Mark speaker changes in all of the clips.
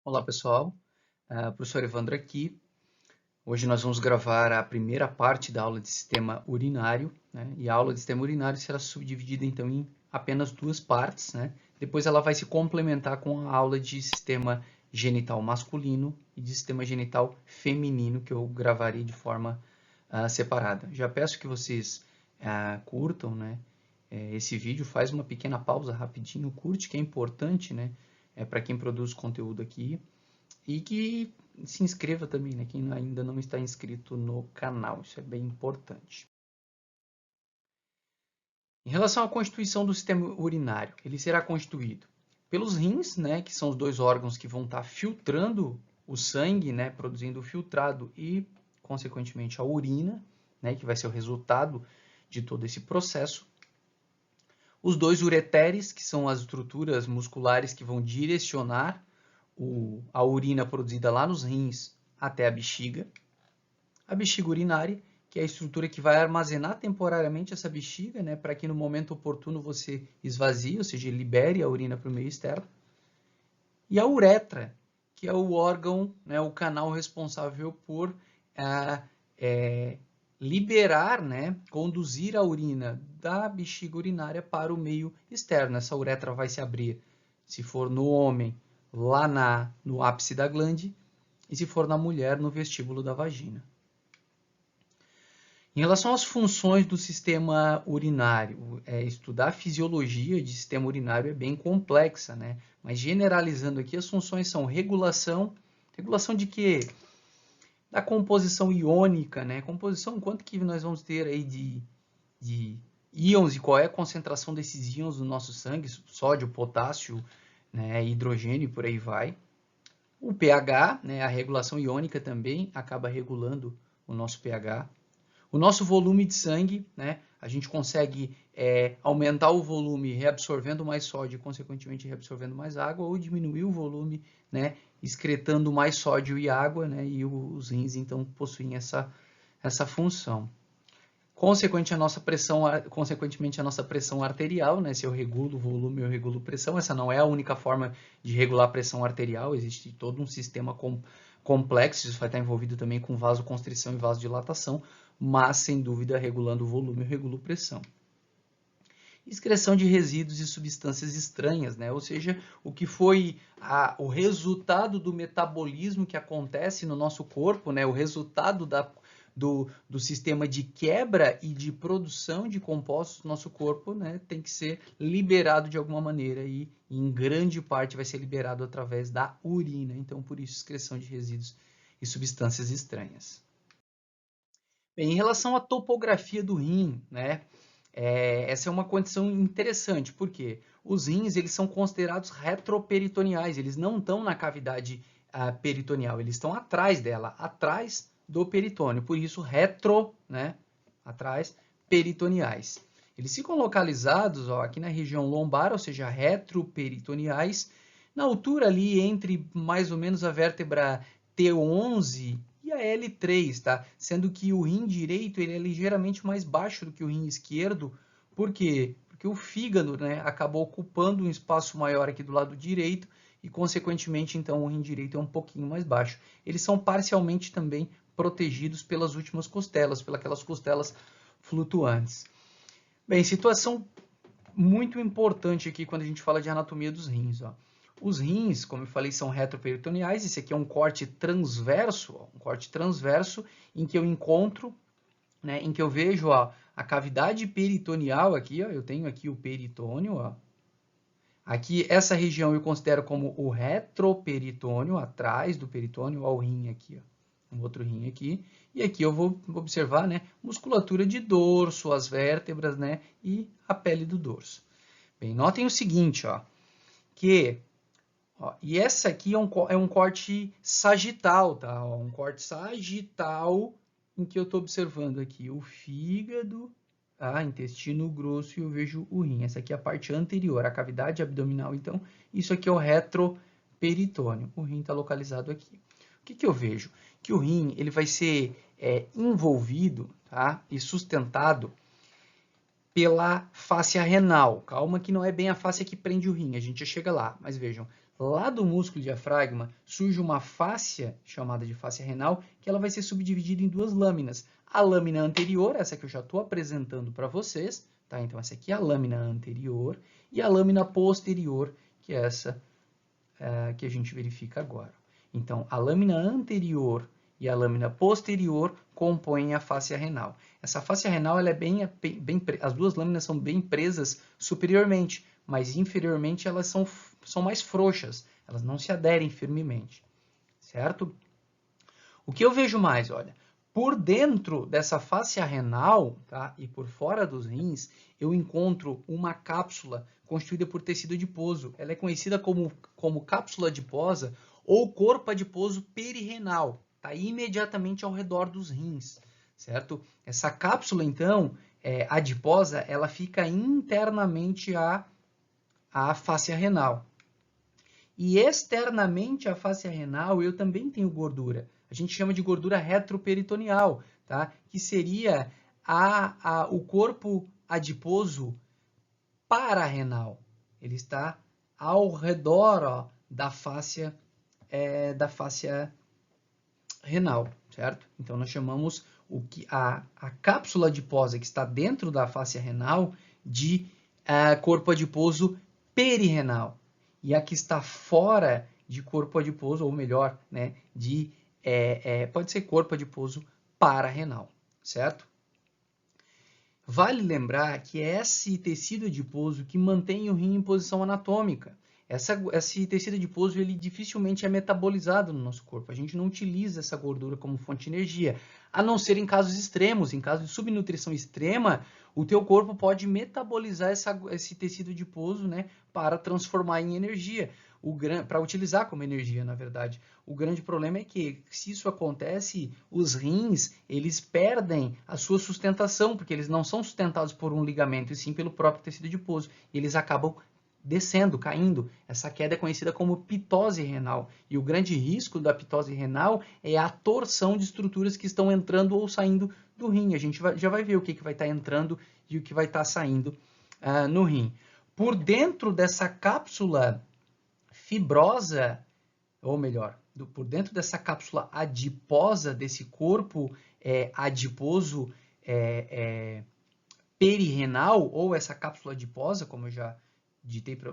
Speaker 1: Olá pessoal, professor Evandro aqui. Hoje nós vamos gravar a primeira parte da aula de sistema urinário, né? E a aula de sistema urinário será subdividida então em apenas duas partes, né? Depois ela vai se complementar com a aula de sistema genital masculino e de sistema genital feminino, que eu gravarei de forma separada. Já peço que vocês curtam, né? Esse vídeo, faz uma pequena pausa rapidinho, curte, que é importante, né? Para quem produz conteúdo aqui. E que se inscreva também, né? Quem ainda não está inscrito no canal, isso é bem importante. Em relação à constituição do sistema urinário, ele será constituído pelos rins, né, que são os dois órgãos que vão estar filtrando o sangue, né, produzindo o filtrado e, consequentemente, a urina, né, que vai ser o resultado de todo esse processo. Os dois ureteres, que são as estruturas musculares que vão direcionar a urina produzida lá nos rins até a bexiga urinária, que é a estrutura que vai armazenar temporariamente essa bexiga, né, para que no momento oportuno você esvazie, ou seja, libere a urina para o meio externo. E a uretra, que é o órgão, né, o canal responsável por liberar, né, conduzir a urina da bexiga urinária para o meio externo. Essa uretra vai se abrir, se for no homem, lá no ápice da glande, e se for na mulher, no vestíbulo da vagina. Em relação às funções do sistema urinário, estudar a fisiologia de sistema urinário é bem complexa, né? Mas generalizando aqui, as funções são regulação de quê? Da composição iônica, né? Composição, quanto que nós vamos ter aí de íons e qual é a concentração desses íons no nosso sangue, sódio, potássio, né, hidrogênio e por aí vai. O pH, né, a regulação iônica também acaba regulando o nosso pH. O nosso volume de sangue, né, a gente consegue aumentar o volume reabsorvendo mais sódio e, consequentemente, reabsorvendo mais água, ou diminuir o volume, né, excretando mais sódio e água, né, e os rins, então, possuem essa função. Consequentemente, a nossa pressão arterial, né? Se eu regulo o volume, eu regulo a pressão. Essa não é a única forma de regular a pressão arterial, existe todo um sistema complexo, isso vai estar envolvido também com vasoconstrição e vasodilatação, mas, sem dúvida, regulando o volume, eu regulo a pressão. Excreção de resíduos e substâncias estranhas, né? Ou seja, o que foi o resultado do metabolismo que acontece no nosso corpo, né? O resultado do sistema de quebra e de produção de compostos do nosso corpo, né, tem que ser liberado de alguma maneira e, em grande parte, vai ser liberado através da urina. Então, por isso, excreção de resíduos e substâncias estranhas. Bem, em relação à topografia do rim, né, essa é uma condição interessante, porque os rins eles são considerados retroperitoneais, eles não estão na cavidade peritoneal, eles estão atrás dela, atrás do peritônio, por isso retro, né, atrás, peritoneais. Eles ficam localizados aqui na região lombar, ou seja, retroperitoneais, na altura ali entre mais ou menos a vértebra T11 e a L3, tá? Sendo que o rim direito ele é ligeiramente mais baixo do que o rim esquerdo. Por quê? Porque o fígado, né, acabou ocupando um espaço maior aqui do lado direito e, consequentemente, então, o rim direito é um pouquinho mais baixo. Eles são parcialmente também protegidos pelas últimas costelas, pelas costelas flutuantes. Bem, situação muito importante aqui quando a gente fala de anatomia dos rins. Ó. Os rins, como eu falei, são retroperitoneais. Esse aqui é um corte transverso, ó, um corte transverso em que eu encontro, né, em que eu vejo ó, a cavidade peritoneal aqui. Ó, eu tenho aqui o peritônio. Ó. Aqui, essa região eu considero como o retroperitônio, atrás do peritônio, ó, o rim aqui. Ó, um outro rim aqui. E aqui eu vou observar, né, musculatura de dorso, as vértebras, né, e a pele do dorso. Bem, notem o seguinte, ó, que e essa aqui é um corte sagital, tá? Ó, um corte sagital em que eu estou observando aqui o fígado, tá? Intestino grosso e eu vejo o rim. Essa aqui é a parte anterior, a cavidade abdominal. Então, isso aqui é o retroperitônio. O rim está localizado aqui. O que eu vejo? Que o rim ele vai ser envolvido, tá? E sustentado pela fáscia renal. Calma que não é bem a fáscia que prende o rim, a gente já chega lá. Mas vejam, lá do músculo diafragma surge uma fáscia, chamada de fáscia renal, que ela vai ser subdividida em duas lâminas. A lâmina anterior, essa que eu já estou apresentando para vocês, tá? Então essa aqui é a lâmina anterior, e a lâmina posterior, que é essa que a gente verifica agora. Então, a lâmina anterior e a lâmina posterior compõem a fáscia renal. Essa fáscia renal, ela é as duas lâminas são bem presas superiormente, mas inferiormente elas são mais frouxas, elas não se aderem firmemente, certo? O que eu vejo mais, olha, por dentro dessa fáscia renal, tá, e por fora dos rins, eu encontro uma cápsula constituída por tecido adiposo. Ela é conhecida como cápsula adiposa ou corpo adiposo perirenal. Está imediatamente ao redor dos rins, certo? Essa cápsula, então, adiposa, ela fica internamente à fáscia renal. E externamente à fáscia renal, eu também tenho gordura. A gente chama de gordura retroperitoneal, tá? Que seria o corpo adiposo pararenal. Ele está ao redor, ó, da fáscia renal, certo? Então, nós chamamos a cápsula adiposa que está dentro da fáscia renal de corpo adiposo perirenal. E a que está fora de corpo adiposo, ou melhor, né, pode ser corpo adiposo pararenal, certo? Vale lembrar que é esse tecido adiposo que mantém o rim em posição anatômica. Esse tecido adiposo, ele dificilmente é metabolizado no nosso corpo. A gente não utiliza essa gordura como fonte de energia, a não ser em casos extremos. Em caso de subnutrição extrema, o teu corpo pode metabolizar esse tecido adiposo, né, para transformar em energia, para utilizar como energia, na verdade. O grande problema é que, se isso acontece, os rins, eles perdem a sua sustentação, porque eles não são sustentados por um ligamento, e sim pelo próprio tecido adiposo. E eles acabam descendo, caindo. Essa queda é conhecida como pitose renal. E o grande risco da pitose renal é a torção de estruturas que estão entrando ou saindo do rim. A gente já vai ver o que vai estar entrando e o que vai estar saindo no rim. Por dentro dessa cápsula fibrosa, ou melhor, por dentro dessa cápsula adiposa, desse corpo adiposo perirenal, ou essa cápsula adiposa, como eu já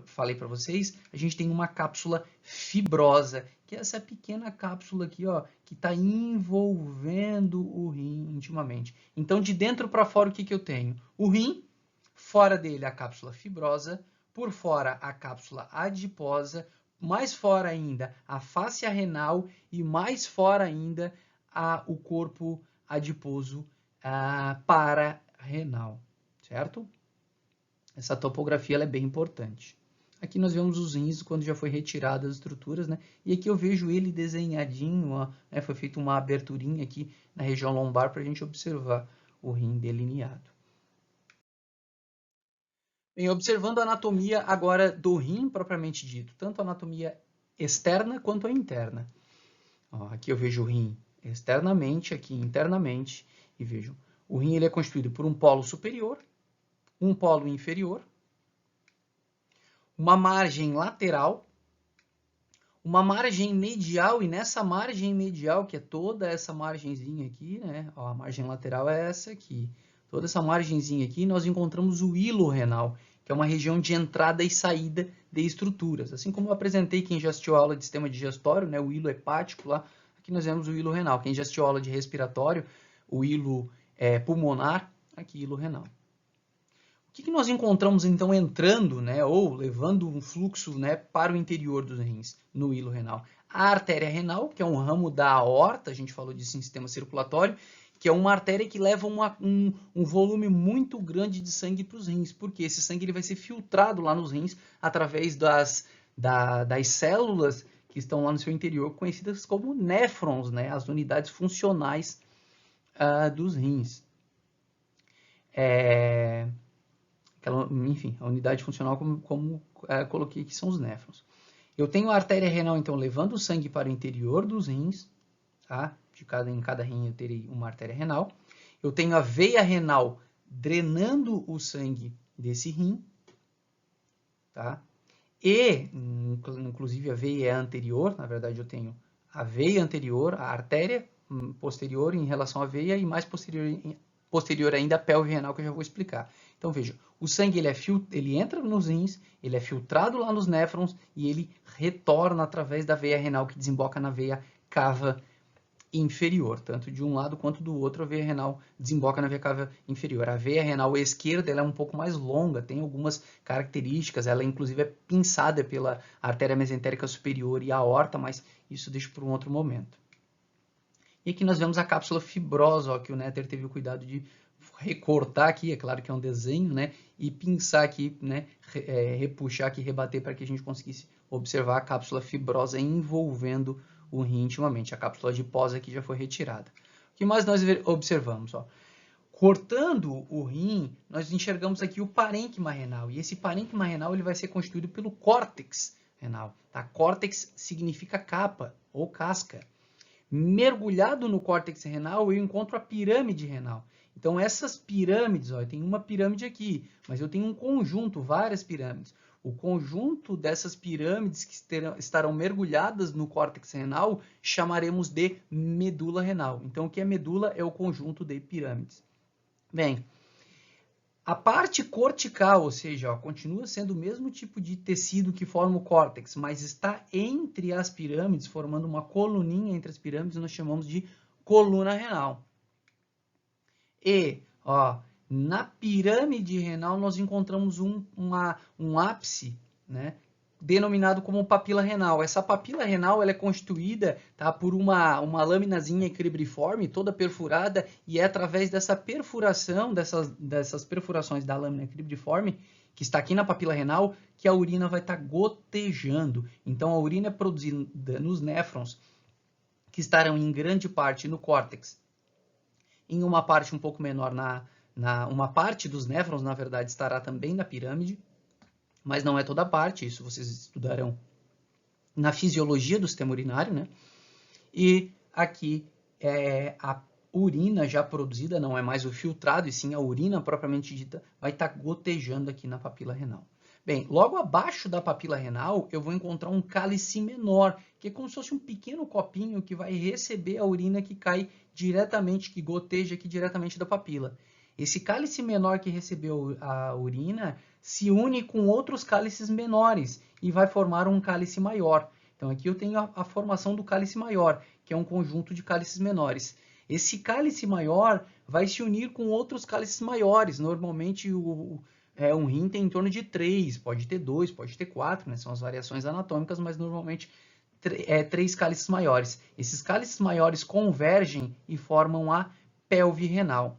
Speaker 1: falei para vocês, a gente tem uma cápsula fibrosa, que é essa pequena cápsula aqui, ó, que está envolvendo o rim intimamente. Então, de dentro para fora, o que eu tenho? O rim, fora dele a cápsula fibrosa, por fora a cápsula adiposa, mais fora ainda a fáscia renal e mais fora ainda o corpo adiposo pararenal, certo? Essa topografia ela é bem importante. Aqui nós vemos os rins quando já foi retirada as estruturas, né? E aqui eu vejo ele desenhadinho, ó, né? Foi feita uma aberturinha aqui na região lombar para a gente observar o rim delineado. Bem, observando a anatomia agora do rim propriamente dito, tanto a anatomia externa quanto a interna. Ó, aqui eu vejo o rim externamente, aqui internamente, e vejo o rim ele é constituído por um polo superior, um polo inferior, uma margem lateral, uma margem medial, e nessa margem medial, que é toda essa margenzinha aqui, né? Ó, a margem lateral é essa aqui. Toda essa margenzinha aqui, nós encontramos o hilo renal, que é uma região de entrada e saída de estruturas. Assim como eu apresentei quem já assistiu a aula de sistema digestório, né? O hilo hepático lá, aqui nós vemos o hilo renal. Quem já assistiu a aula de respiratório, o hilo pulmonar, aqui hilo renal. O que nós encontramos, então, entrando, né, ou levando um fluxo, né, para o interior dos rins, no hilo renal? A artéria renal, que é um ramo da aorta, a gente falou disso em sistema circulatório, que é uma artéria que leva um volume muito grande de sangue para os rins, porque esse sangue ele vai ser filtrado lá nos rins através das células que estão lá no seu interior, conhecidas como néfrons, né, as unidades funcionais dos rins. Enfim, a unidade funcional, como coloquei aqui, são os néfrons. Eu tenho a artéria renal, então, levando o sangue para o interior dos rins, tá? Em cada rim eu terei uma artéria renal. Eu tenho a veia renal drenando o sangue desse rim, tá? E, inclusive, a veia anterior, na verdade eu tenho a veia anterior, a artéria posterior em relação à veia e mais posterior ainda a pelve renal, que eu já vou explicar. Então, veja, o sangue ele entra nos rins, ele é filtrado lá nos néfrons e ele retorna através da veia renal que desemboca na veia cava inferior, tanto de um lado quanto do outro, a veia renal desemboca na veia cava inferior. A veia renal esquerda ela é um pouco mais longa, tem algumas características, ela inclusive é pinçada pela artéria mesentérica superior e a aorta, mas isso deixo para um outro momento. E aqui nós vemos a cápsula fibrosa, ó, que o Netter teve o cuidado de recortar aqui, é claro que é um desenho, né, e pinçar aqui, né, repuxar aqui, rebater para que a gente conseguisse observar a cápsula fibrosa envolvendo o rim intimamente. A cápsula adiposa aqui já foi retirada. O que mais nós observamos? Ó? Cortando o rim, nós enxergamos aqui o parênquima renal. E esse parênquima renal ele vai ser constituído pelo córtex renal. Tá? Córtex significa capa ou casca. Mergulhado no córtex renal, eu encontro a pirâmide renal. Então, essas pirâmides, ó, tem uma pirâmide aqui, mas eu tenho um conjunto, várias pirâmides. O conjunto dessas pirâmides que estarão mergulhadas no córtex renal chamaremos de medula renal. Então, o que é medula é o conjunto de pirâmides. Bem, a parte cortical, ou seja, ó, continua sendo o mesmo tipo de tecido que forma o córtex, mas está entre as pirâmides, formando uma coluninha entre as pirâmides, nós chamamos de coluna renal. E, ó, na pirâmide renal nós encontramos um ápice, né, denominado como papila renal. Essa papila renal ela é constituída, tá, por uma laminazinha equilibriforme, toda perfurada, e é através dessa perfuração, dessas perfurações da lâmina equilibriforme, que está aqui na papila renal, que a urina vai estar gotejando. Então, a urina é produzida nos néfrons, que estarão em grande parte no córtex, em uma parte um pouco menor uma parte dos néfrons, na verdade, estará também na pirâmide, mas não é toda a parte, isso vocês estudarão na fisiologia do sistema urinário, né? E aqui a urina já produzida, não é mais o filtrado, e sim a urina propriamente dita, vai estar gotejando aqui na papila renal. Bem, logo abaixo da papila renal, eu vou encontrar um cálice menor, que é como se fosse um pequeno copinho que vai receber a urina que cai diretamente, que goteja aqui diretamente da papila. Esse cálice menor que recebeu a urina se une com outros cálices menores e vai formar um cálice maior. Então, aqui eu tenho a formação do cálice maior, que é um conjunto de cálices menores. Esse cálice maior vai se unir com outros cálices maiores. Normalmente, um rim tem em torno de 3, pode ter 2, pode ter 4, né? São as variações anatômicas, mas normalmente 3 cálices maiores. Esses cálices maiores convergem e formam a pelve renal.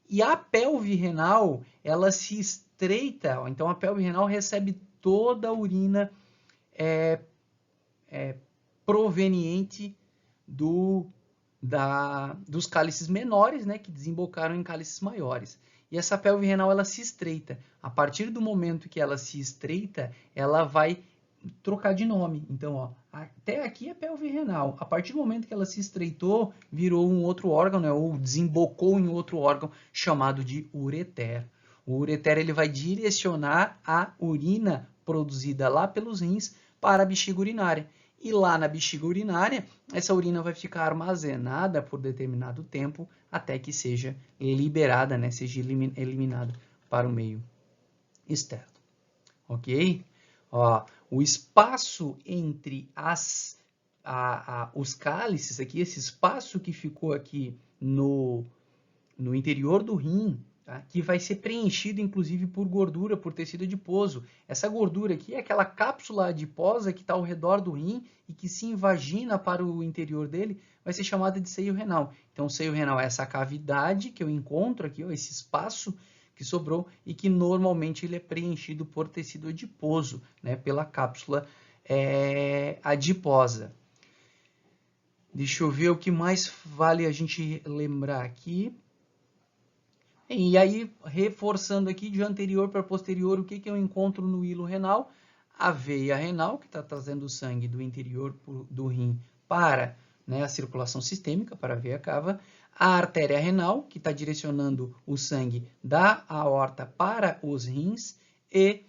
Speaker 1: E a pelve renal, ela se estreita, então a pelve renal recebe toda a urina proveniente dos cálices menores, né, que desembocaram em cálices maiores. E essa pelve renal ela se estreita. A partir do momento que ela se estreita, ela vai trocar de nome. Então, ó, até aqui é pelve renal. A partir do momento que ela se estreitou, virou um outro órgão, né, ou desembocou em outro órgão chamado de ureter. O ureter ele vai direcionar a urina produzida lá pelos rins para a bexiga urinária. E lá na bexiga urinária, essa urina vai ficar armazenada por determinado tempo até que seja liberada, né, seja eliminada para o meio externo. Ok? Ó, o espaço entre os cálices aqui, esse espaço que ficou aqui no interior do rim, tá? Que vai ser preenchido inclusive por gordura, por tecido adiposo. Essa gordura aqui é aquela cápsula adiposa que está ao redor do rim e que se invagina para o interior dele, vai ser chamada de seio renal. Então, o seio renal é essa cavidade que eu encontro aqui, ó, esse espaço que sobrou e que normalmente ele é preenchido por tecido adiposo, né, pela cápsula adiposa. Deixa eu ver o que mais vale a gente lembrar aqui. E aí, reforçando aqui de anterior para posterior, o que eu encontro no hilo renal? A veia renal, que está trazendo o sangue do interior do rim para, né, a circulação sistêmica, para a veia cava. a artéria renal, que está direcionando o sangue da aorta para os rins, e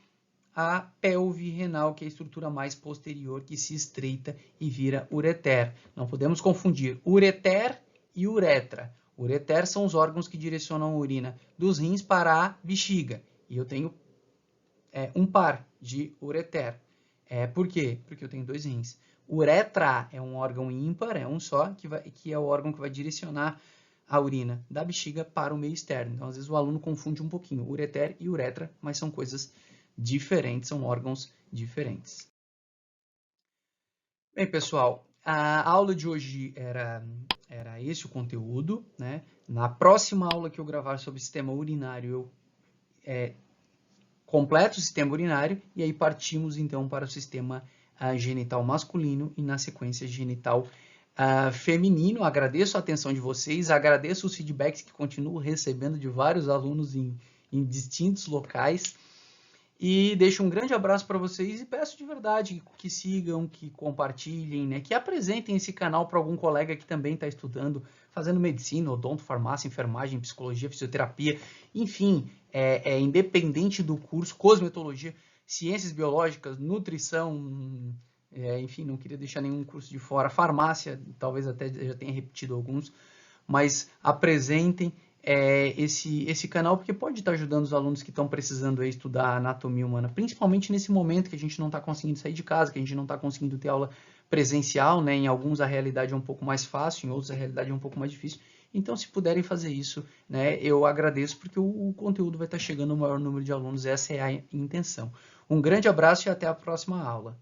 Speaker 1: a pelve renal, que é a estrutura mais posterior, que se estreita e vira ureter. Não podemos confundir ureter e uretra. Ureter são os órgãos que direcionam a urina dos rins para a bexiga. E eu tenho um par de ureter. Por quê? Porque eu tenho 2 rins. Uretra é um órgão ímpar, é um só, que é o órgão que vai direcionar a urina da bexiga para o meio externo. Então, às vezes, o aluno confunde um pouquinho ureter e uretra, mas são coisas diferentes, são órgãos diferentes. Bem, pessoal, a aula de hoje era esse o conteúdo, né? Na próxima aula que eu gravar sobre o sistema urinário, eu completo o sistema urinário e aí partimos então para o sistema genital masculino e na sequência genital feminino. Agradeço a atenção de vocês, agradeço os feedbacks que continuo recebendo de vários alunos em distintos locais. E deixo um grande abraço para vocês e peço de verdade que sigam, que compartilhem, né, que apresentem esse canal para algum colega que também está estudando, fazendo medicina, odonto, farmácia, enfermagem, psicologia, fisioterapia, enfim, independente do curso, cosmetologia, ciências biológicas, nutrição, enfim, não queria deixar nenhum curso de fora, farmácia, talvez até já tenha repetido alguns, mas apresentem esse canal, porque pode estar ajudando os alunos que estão precisando estudar anatomia humana, principalmente nesse momento que a gente não está conseguindo sair de casa, que a gente não está conseguindo ter aula presencial, né? Em alguns a realidade é um pouco mais fácil, em outros a realidade é um pouco mais difícil. Então, se puderem fazer isso, né, eu agradeço, porque o conteúdo vai estar chegando ao maior número de alunos, essa é a intenção. Um grande abraço e até a próxima aula.